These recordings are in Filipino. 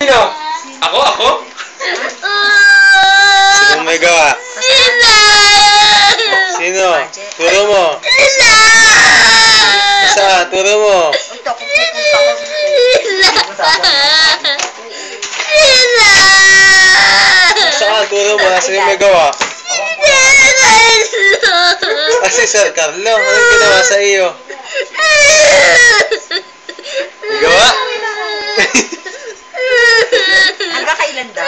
Sino? Ako? Sino may gawa? Sino? Turo mo. Saan? Turo mo. Saan? Turo mo. Sino may gawa? Si Sir Carlo. Anong ginawa sa iyo? May gawa? Hanggang kailan daw?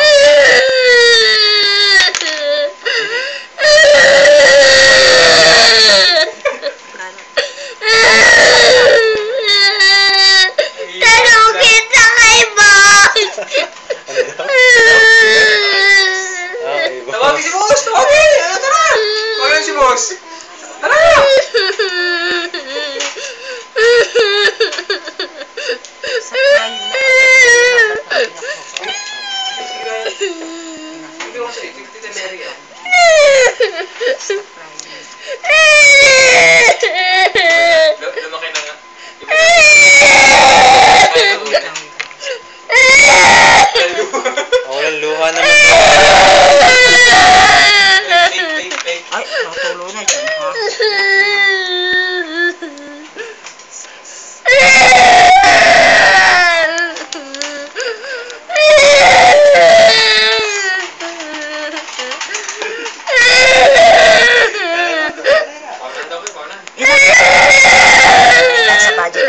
Tanungin sa kay Boss! Tawagin si Boss! Tawagin! Tara! Tawagin si Boss! Tara! Lumaki na nga. Walang luha naman. Ay, natulo na dyan, ha?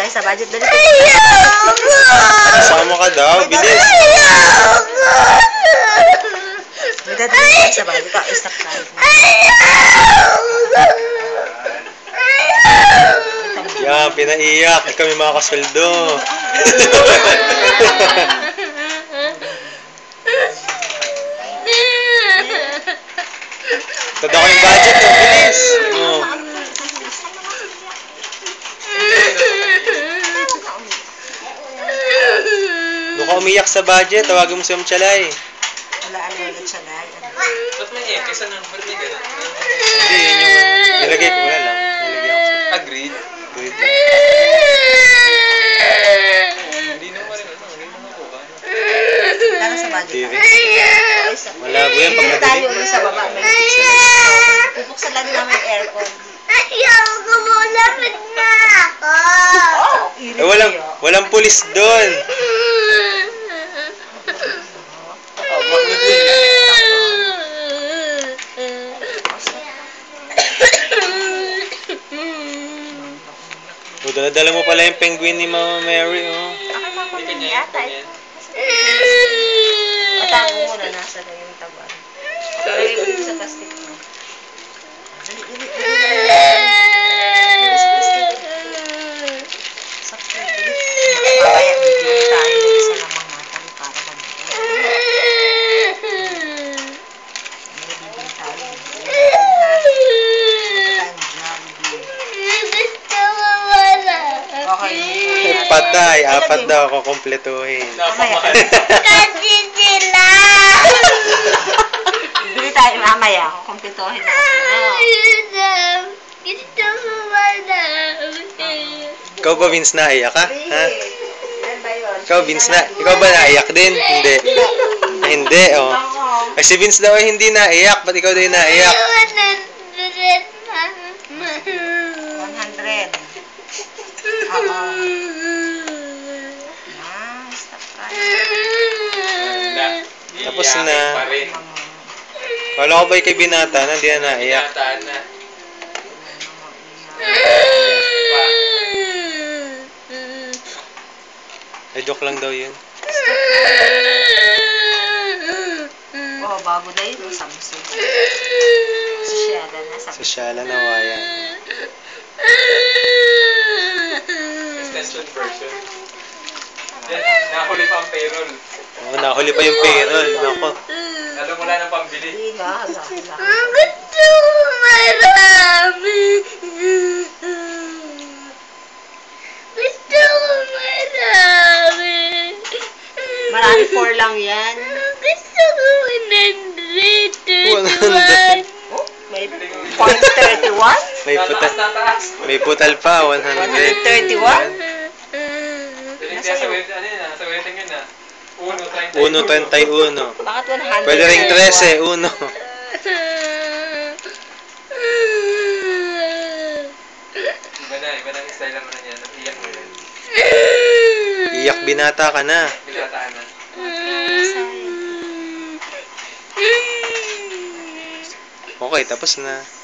Sa budget dali. Kasama ka daw. Bilis. Dadali sa budget. Stop tayo. Yan, pinaiyak. Kami makakasweldo. Tada ko yung budget. Bilis. Oh. Doon ka umiyak sa budget, tawagin mo si Ma'am Chalay. Wala ulit siya na. Ba't may iyak? Kaysa nang ba't may gano'n? Hindi, yun yung nilagay ko. Wala lang. Nilagay ako sa... Agreed? Agreed. Hindi naman rin ano. Hindi naman ako. Lalo sa budget. Hindi rin. Malabo yan pag Hindi tayo nadali. sa baba. Pupuksan lang namin yung aircon. Ayaw ko muna na ako! Walang pulis doon. Dala mo pala yung penguin ni Mama Mary, oh. Hindi kanya yata yan. Matago mo na nasa na yung taban. Pero yung sa plastic mo. Mamaya bibili tayo ng isa namang matali para mag-bibili tayo. Patay, apat daw ako kumpletuhin. Napamahal. Kasi sila! Bibili tayo mamaya. Kumpletuhin natin. Gusto mo wala. Ikaw ba, Vince, naiyak ka? Ha? Yan ba yun? Ikaw ba naiyak din? Hindi. Hindi, oh. Ay, si Vince daw ay hindi naiyak. Ba't ikaw daw yung naiyak? 100. Oo. Stop crying. Tapos na. Wala ko ba kay Binata na hindi na naiyak? Binataan na. Ay, joke lang daw yun. Oo, bago na yun. Samsung. Sosyala na. Sosyala na wayan. Extension version. Then, nahuli pa ang payroll. Oo, nahuli pa yung payroll. Nako. Lalo wala nang pambili. Hindi nga. Gusto mo marami. Gusto ko marami. Marami 4 lang yan. Gusto ko 131. Oh, may point 31? May putal pa, 100. 131? Sa waiting yun na. 1.31. Bakit 100? Pwede ring 13, 1. Iba na yung style naman niya. Iyak mo yan. Iyak binata ka na. Bigataan na. Okay, tapos na.